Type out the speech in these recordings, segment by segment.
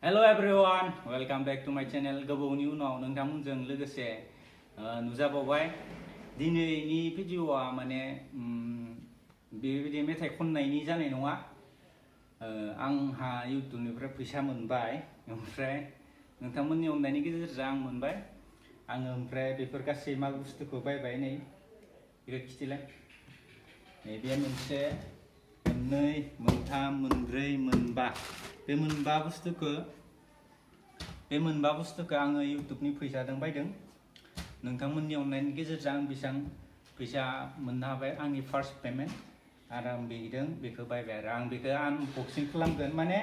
Hello everyone, welcome back to my channel. गोबावनि उनाव नोंथांमोनजों लोगोसे नुजाबावबाय दिनैनि भिडिअआ माने बेबायदि मेथाइ खननायनि जानाय नङा। आंहा इउट्युबनिफ्राय फैसा मोनबाय ओमफ्राय नोंथांमोननि अननायनि गेजेरजों आं मोनबाय। आङो ओमफ्राय बेफोर गासै माल बुस्थुखौ बायबाय नै बेखौ खिथिलाय। नै बे मोनसे मोननै मोनथाम मोनब्रै मोनबा बे मोनबा बुस्थुखौ आङो इउट्युबनि फैसाजों बायदों। नोंथांमोननि अननायनि गेजेरजों आं बेसेबां फैसा मोननो हाबाय आंनि फार्स्ट पेमेन्ट आरो आं बेखौ बायबाय आरो आं बेखौ आनबक्सिं खालामगोन माने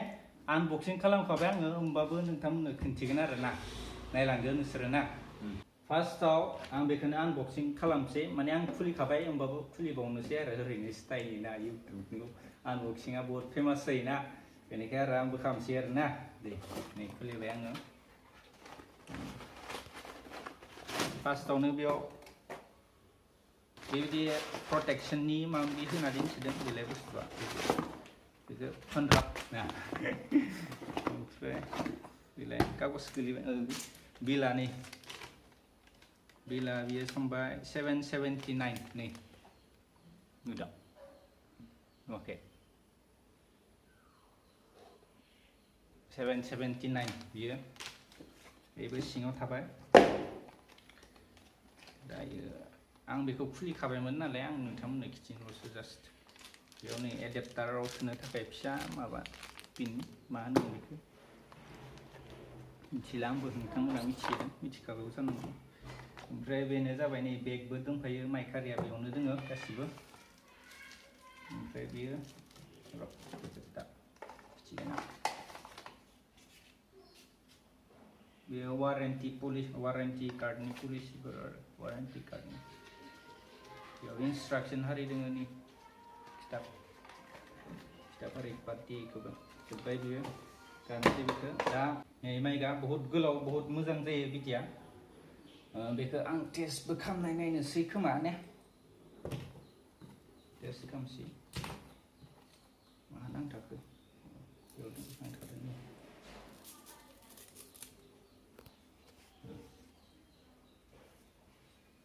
आनबक्सिं खालामखाबाय आङो होमबाबो नोंथांमोननो खिन्थिगोन आरो ना नायलांदो नोंसोरो ना। फार्स्टआव आं बेखौनो आनबक्सिं खालामसै माने आं खुलिखाबाय होमबाबो खुलिबावनोसै आरो ओरैनो स्टाइलनि ना इउट्युबनि आनबक्सिंआ बहुत फेमास जायोना बेनिखाय आरो आंबो खालामसै आरो ना। दे नै खुलिबाय आङो। फार्स्टआवनो बेयाव बेबायदि प्रटेक्शननि माबा माबि होना दिन्थिदों बेलाय बुस्थुआ बेखौ फोनराब ना ओमफ्राय बेलाय कागज गोलैबाय बिला बियो समबाय 779 नै नुदों अके 779 बियो बेबो सिङाव थाबाय। दायो आं बेखौ खुलिखाबायमोन नालाय आं नोंथांमोननो खिथिनोल'सो जास्ट बेयाव नै एडेप्टाराव सोनो थाखाय फिसा माबा पिन मा होनो बेखौ मिथिला आंबो नोंथांमोना मिथिखागौ जानांगौ। ओमफ्राय बेनो जाबाय नै बेगबो दंफायो माइकारिया बेयावनो दोङो गासिबो। ओमफ्राय बियो बेयो वारेन्टि कार्डनि पलिसिफोर आरो वारेन्टि कार्डनि बेयाव इन्सट्राक्सन हारि दोङो नि खिथाब आरि पार्टिखौबो जोब्बाय बियो गानसै बेखौ दा माइकआ बहुत गोलाव बहुत मोजां जायो बिदिया। बेखौ आं टेस्टबो खालामनाय नायनोसै खोमा ने टेस्ट खालामसै मा नांथाखो बेयाव नांथारदों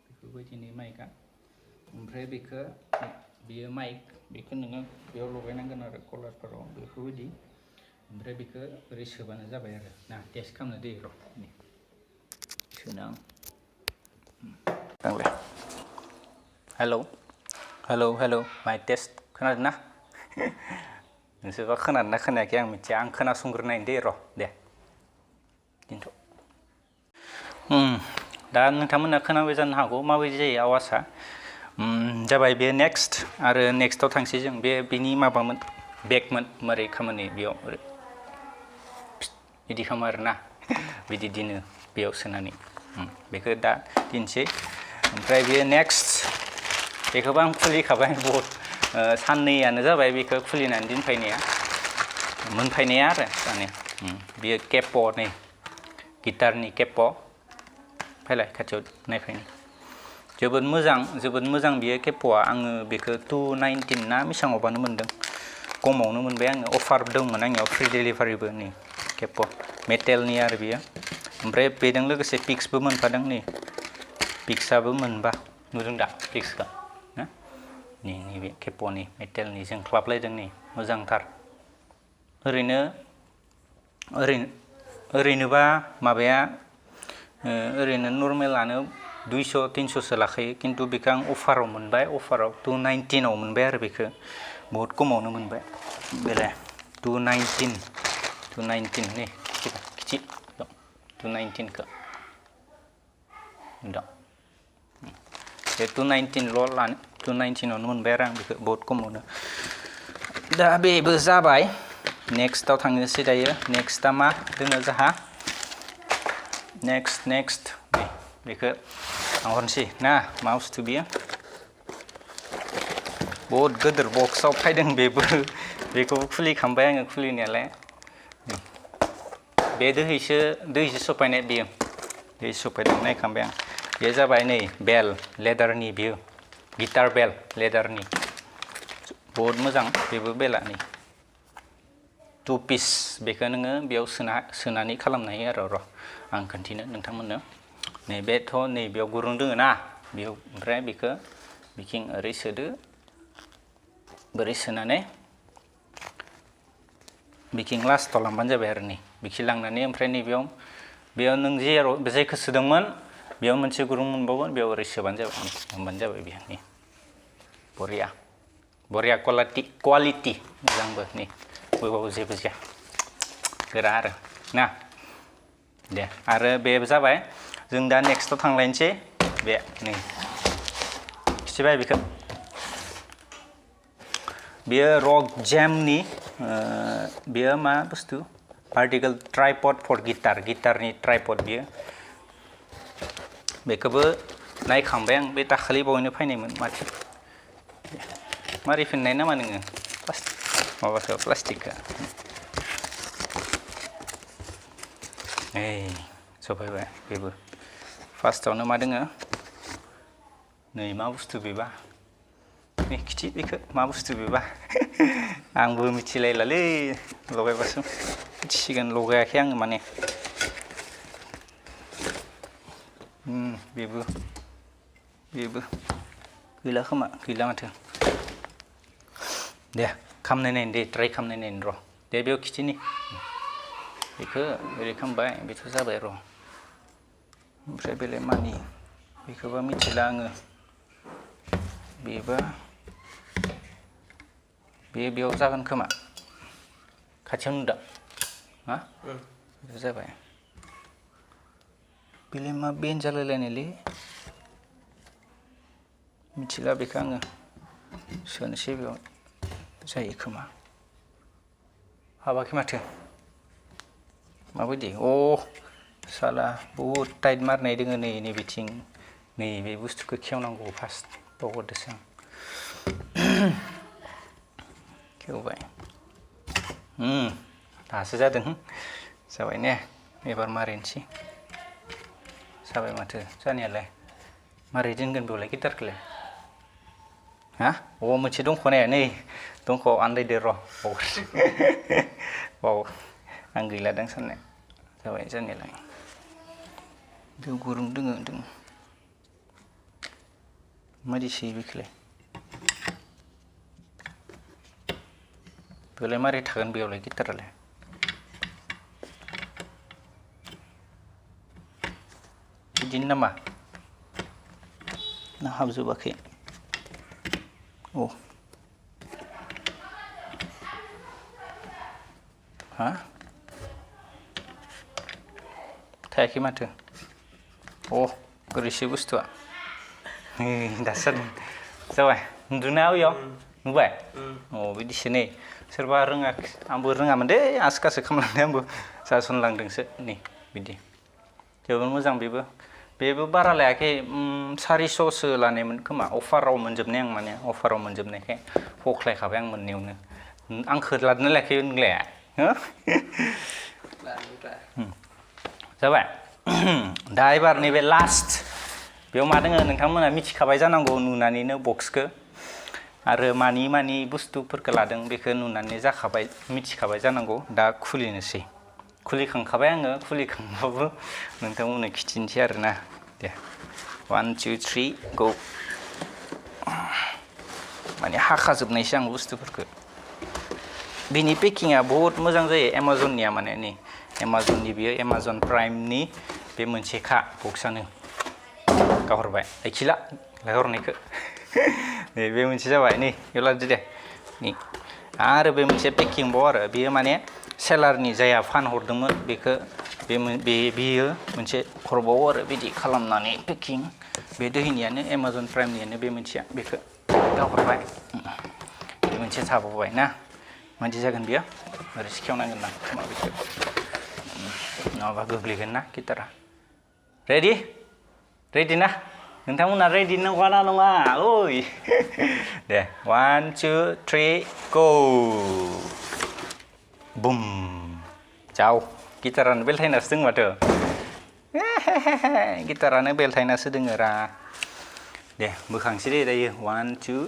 बेफोरबायदिनो माइकआ। ओमफ्राय बेयो माइक बेखौ नोङो बेयाव लगायनांगोन आरो कलारफोराव बेफोरबायदि ओमफ्राय बेखौ ओरै सोबानो जाबाय आरो ना टेस्ट खालामनो दै र' सोनो आं हेलौ माइ टेस्ट खोनादों ना नोंसोरबा खोनादों ना खोनायाखै आं मिथिया आं खोनासंग्रोनायनि दै र' दे खिन्थु दा नोंथांमोना खोनाबाय जानो हागौ माबायदि जायो आवाजआ जाबाय बे नेक्स्ट आरो नेक्स्टआव थांसै जों बेनि माबामोन बेगमोन मारै खामानि बेयाव बिदि खालामो आरोना बिदि दिनो बेयाव सोनानै बेखौ दा दिनसै। ओमफ्राय बेयो नेक्स्ट बेखौबो आं खुलिखाबाय बहुत साननैयानो जाबाय बेखौ खुलिनानै मोनफैनाया आरो दानिया बेयो केप' नै गिटारनि केप' फैलाय खाथियाव नायफैनि जोबोद मोजां बियो केप'आ आङो बेखौ 219 ना बेसेबाङावबानो मोनदों खमावनो मोनबाय आङो अफार दंमोन आंनियाव फ्रि डेलिभारिबो नै केप' मेटेलनि आरो बियो। ओमफ्राय बेजों लोगोसे पिक्सबो मोनफादों नै पिक्सआबो मोनबा नुदों दा पिक्सखौ ना नैबे केप'नि मेटेलनि जोंख्लाबलायदों नै मोजांथार ओरैनोबा माबाया ओरैनो नर्मेलानो 200-300सो लाखायो खिन्थु बेखौ आं अफाराव मोनबाय अफाराव 219आव मोनबाय आरो बेखौ बहुत खमावनो मोनबाय बेलाय 219 नै खिथि 219खौ दं बे 219ल' लानो 219आवनो मोनबाय आरो आं बेखौ बहुत खमावनो। दा बेबो जाबाय नेक्स्टआव थांनोसै दायो नेक्स्टआ मा दोङो जोंहा नेक्स्ट बेखौ आं हरनोसै ना मा बुस्थु बियो बहुत गिदिर बक्सआव फैदों बेखौबो खुलिखांबाय आङो खुलिनायालाय बे दैहैसो सफैनाय बेयो दै सफैदों नायखांबाय आं बे जाबाय नै बेल लेदारनि बियो गिटार बेल लेदारनि बहुत मोजां बेबो बेला नै 2 piece बेखौ नोङो बेयाव सोनानै खालामनो हायो आरो र' आं खोन्थिनो नोंथांमोननो नैबेथ' नैबेयाव गुरुं दोङो ना बेयाव ओमफ्राय बेखौ बिथिं ओरै सोदो बोरै सोनानै बिथिं लास्टआव लांबानो जाबाय आरो नै बिथिं लांनानै ओमफ्राय नैबेयाव नों जेखौ सोदोंमोन बेयाव मोनसे गुरुं मोनबावगोन बेयाव ओरै सोबानो जाबाय होमबानो जाबाय बेयो नै बरिया क्वालिटि मोजांबो नै बयबाबो जेबो जाया गोरा आरो ना दे आरो बे जाबाय जों दा नेक्स्टआव थांलायनोसै बे नै खिथिबाय बेखौ बेयो रक जेमनि बेयो मा बुस्थु भार्टिकेल ट्राइपड फर गिटारनि ट्राइपड बियो बेखौबो नायखांबाय आं बे दाखालि बावैनो फैनायमोन माथो मारै फिननाय नामा नोङो माबाखौ प्लास्टिकखौ सफायबाय बेबो फार्स्टआवनो मा दोङो नै मा बुस्थु बेबा नै खिथि बेखौ मा बुस्थु बेबा आंबो मिथिलायलालै लगायबासो मिथिसिगोन लगायाखै आङो माने बेबो गैला खोमा गैला माथो दे खामनाय नायनो दे ट्राइ खामनाय नायनो र' दे बेयाव खिथिनि बेखौ ओरै खालामबाय बेथ' जाबाय र' ओमफ्राय बेलाय मानि बेखौबा मिथिला आङो बेयाव जागोन खोमा खाथियाव नुदा हा बेथ' जाबाय बेलाय मा बेन जालायलायनायलै मिथिला बेखौ आङो सोनोसै बेयाव जायो खोमा हाबाखै माथो माबायदि साला बहुद टाइट मारनाय दोङो नै बिथिं नै बे बुस्थुखौ खेवनांगौ फार्स्ट बावगारदोसो आं खेवबाय दासो जादों जाबाय ने एबार मारिनोसै जाबाय माथो जानायालाय मारै दोनगोन बेयावलाय गिटारखौलाय हा मोनसे दंख'नाया नै दंख' आन्दायदो र' बाव आं गैला दां साननाय जाबाय जानायालाय बेयाव गुरुं दोङो मादि सोयो बेखौलाय बेलाय मारै थागोन बेयावलाय गिटारालाय बिदिनो नामा ना हाबजोबाखै हा थायाखै माथो बोरैसो बुस्थुआ दासो जाबाय नुदोंना बेयाव नुबाय बिदिसो नै सोरबा रोङाखै आंबो रोङामोन दे आसखासो खालामलांदों आंबो जासनलांदोंसो नै बिदि जोबोद मोजां बेबो बारा लायाखै 400सो लानायमोन खोमा अफाराव मोनजोबनाय आं माने अफाराव मोनजोबनायखाय हख्लायखाबाय आं मोननायावनो आंखौ लादोंना लायाखै नोंलाय जाबाय दा एबार नैबे लास्ट बेयाव मा दोङो नोंथांमोना मिथिखाबाय जानांगौ नुनानैनो बक्सखौ आरो मानि बुस्थुफोरखौ लादों बेखौ नुनानै मिथिखाबाय जानांगौ दा खुलिनोसै खुलिखांखाबाय आङो खुलिखांबाबो नोंथांमोननो खिथिनोसै आरोना दे 1 2 3 गो माने हाखाजोबनायसै आं बुस्थुफोरखौ बिनि पेकिंआ बहुत मोजां जायो एमाजननिया माने नै एमाजननि बियो एमाजन प्राइमनि बे मोनसेखा बक्सआनो गाहरबाय आइखिला लाहरनायखौ नै बे मोनसे जाबाय नै बेयाव लादो दे नै आरो बे मोनसे पेकिं बाव आरो बेयो माने सेलारनि जायहा फानहरदोंमोन बेखौ बेयो मोनसे हरबावो आरो बिदि खालामनानै पेकिं बे दोहैनियानो एमाजन प्राइमनियानो बे मोनसेया बेखौ गाहरबाय बे मोनसे थाबावबाय ना मादि जागोन बियो ओरै सिखेवनांगोन ना खोमा बेखौ नङाबा गोग्लैगोन ना गिटारा रेडि ना नोंथांमोना रेडि नंगौना नङा ओइ दे 1 2 3 गो बुम जाव गिटारानो बेलथायनासो दं माथो गिटारानो बेलथायनासो दोङो रा दे बोखांसै दे दायो 1 2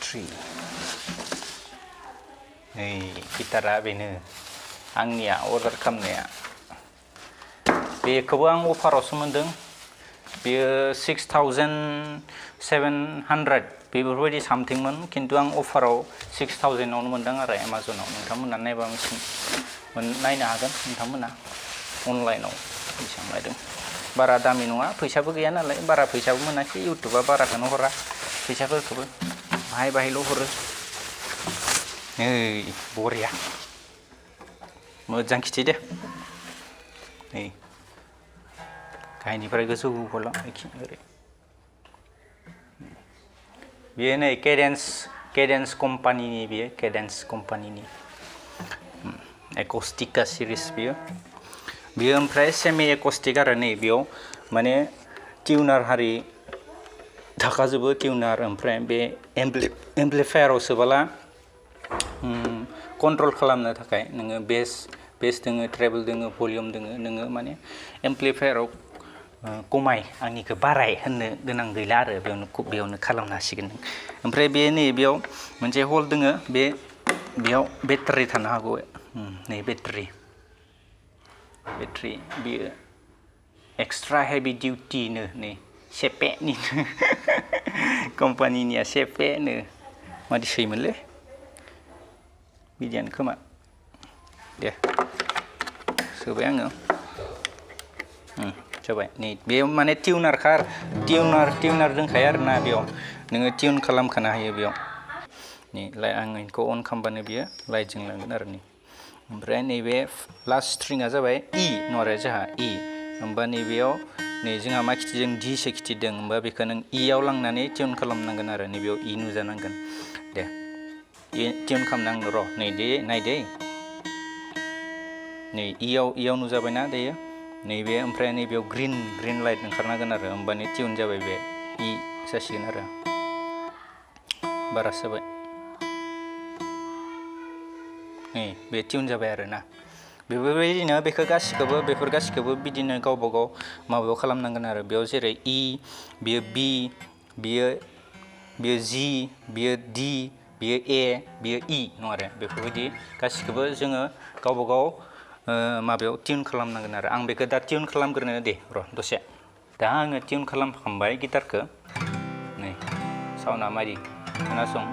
3 नै गिटारा बेनो आंनिया अर्डार खालामनाया बेखौबो आं अफारावसो मोनदों बेयो 6700 बेफोरबायदि सामथिंमोन खिन्थु आं अफाराव 6000 आवनो मोनदों आरो एमाजनाव नोंथांमोना नायबा नायनो हागोन नोंथांमोना अनलाइनाव बेसेबां लायदों बारा दामि नङा फैसाबो गैया नालाय बारा फैसाबो मोनाखै इउटुबा बाराखौनो हरा फैसाफोरखौबो बाहायल' हरो नै बरिया मोजां खिथि दे नै गाहायनिफ्राय गोजौ हला ओरै बेयो नै केडेन्स कम्पानिनि बेयो केडेन्स कम्पानिनि एकस्टिका सिरिज बेयो ओमफ्राय सेमि एकस्टिक आरो नै बेयाव माने टिउनार हारि थाखाजोबो टिउनार ओमफ्राय बे एम्प्लिफायाराव सोबोला कन्ट्रल खालामनो थाखाय नोङो बेस दोङो ट्रेबल दोङो भलिउम दोङो नोङो माने एम्प्लिफायाराव कमाय आंनिखौ बाराय होननो गोनां गैला आरो बेयावनो खालामनो हासिगोन नों ओमफ्राय बे नै बेयाव मोनसे हल दोङो बेयाव बेटारि थानो हागौ नै बेटारि बेयो एक्सट्रा हेभि डिउटिनो नै सेपेनि कम्पानिनिया सेपेनो मादि सैमोनलै बिदियानो खोमा दे सोबाय आङो जाबाय नै बेयाव माने टिउनारखा टिउनार दंखायो आरोना बेयाव नोङो टिउन खालामखानो हायो बेयाव नै आं इखौ अन खालामबानो बियो लाइटजों लांगोन आरो नै ओमफ्राय नैबे लास्ट स्ट्रिंआ जाबाय इ नरे जोंहा इ होमबा नैबेयाव नै जोंहा मा खिथिदों डि सो खिथिदों होमबा बेखौ नों इयाव लांनानै टिउन खालामनांगोन आरो नैबेयाव इ नुजानांगोन दे टिउन खालामनांगौ र' नै दे नायदे नै इयाव नुजाबायना दायो नैबे ओमफ्राय नैबेयाव ग्रिन लाइट ओंखारनांगोन आरो होमबानो टिउन जाबाय बे इ जासिगोन आरो बारासो जाबाय नै बे टिउन जाबाय आरोना बेफोरबायदिनो बेफोर गासिखौबो बिदिनो गावबा गाव माबायाव खालामनांगोन आरो बेयाव जेरै इ बियो बि बियो जि बियो डि बियो ए बियो इ नङा आरो बेफोरबायदि गासिखौबो जोङो गावबा गाव माबायाव टिउन खालामनांगोन आरो आं बेखौ दा टिउन खालामग्रोनो दे र' दसे दा आङो टिउन खालामखांबाय गिटारखौ नै साउन्डआ मादि खोनासं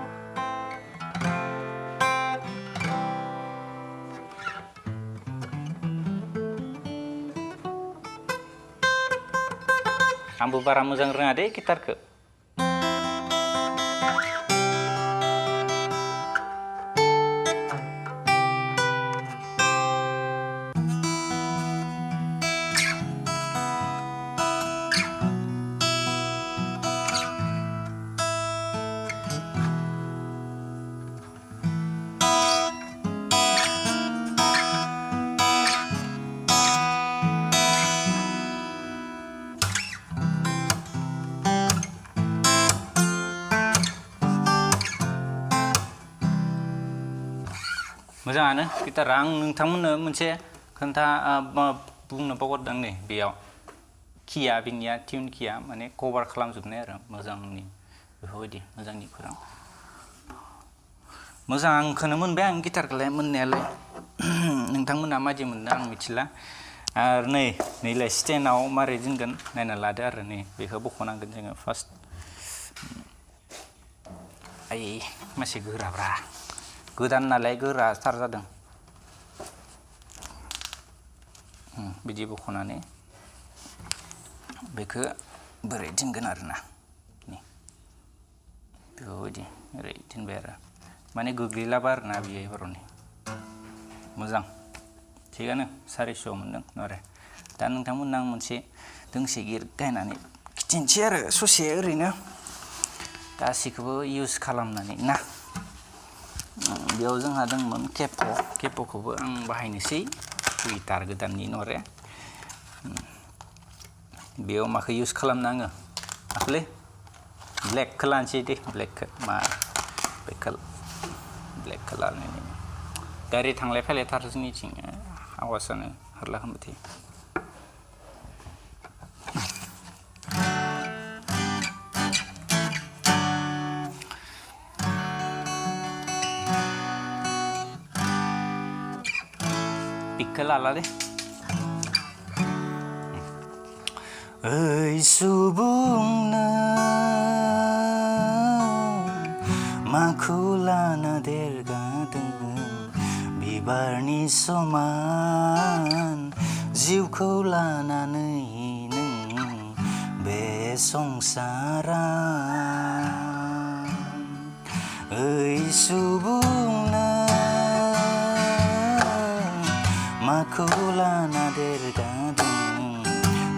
आंबो बारा मोजां रोङा दे गिटारखौ मोजाङानो गिटारा आं नोंथांमोननो मोनसे बुंनो बावगारदों नै बेयाव किया बिनिया टिउन किया माने कभार खालामजोबनाय आरो मोजांनि बेफोरबायदि मोजांनि खौरां मोजांखौनो मोनबाय आं गिटारखौलाय मोननायालाय नोंथांमोना मादि मोनदों आं मिथिला आरो नैलाय स्टेन्डआव मारै दोनगोन नायना लादो आरो नै बेखौ बख'नांगोन जोङो फार्स्ट आइ मासे गोराब्रा गोदान नालाय गोराथार जादों बिदि बख'नानै बेखौ बोरै दोनगोन आरोना बेफोरबायदि ओरै दोनबाय आरो माने गोग्लैलाबा आरोना बियो एबारावनो मोजां थिगानो 400 मोनदों आरो दा नोंथांमोननो आं मोनसे दोंसे गिर गायनानै खिथिनोसै आरो ससे ओरैनो गासैखौबो इउज खालामनानै ना बेयाव जोंहा दंमोन केप'खौबो आं बाहायनोसै गिटार गोदाननि नरे बेयाव माखौ इउज खालामनो आङो माखौलै ब्लेकखौ लानोसै दे ब्लेकखौ ब्लेकखौ लानानै गारि थांलाय फैलायथार जोंनिथिं आवाजानो हारला खालामबाय थायो माइकखौ लाला दे ओइ सुबुंनो माखौ लाना देरगादों बिबारनि समान जिउखौ लानानै नों बे संसारा ओइ सुबुंनो माखौ लाना देरगादों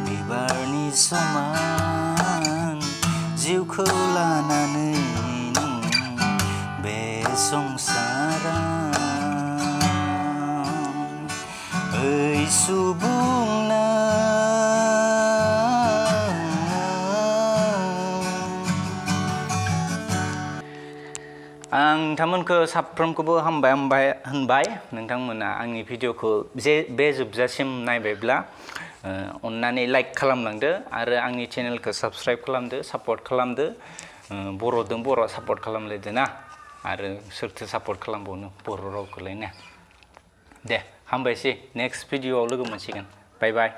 बिबारनि समान जिउखौ लानानै नों बे संसारा ओइ सुबुंनो आं नोंथांमोनखौ साफ्रोमखौबो हामबाय होनबाय नोंथांमोना आंनि भिडिअखौ बे जोबजासिम नायबायब्ला अन्नानै लाइक खालामलांदो आरो आंनि चेनेलखौ साबस्क्राइब खालामदो सापर्ट खालामदो बर'दों बर' सापर्ट खालामलायदो ना आरो सोरथो सापर्ट खालामबावनो बर' रावखौलाय ना दे हामबायसै नेक्स्ट भिडिअआव लोगो मोनसिगोन बाय बाय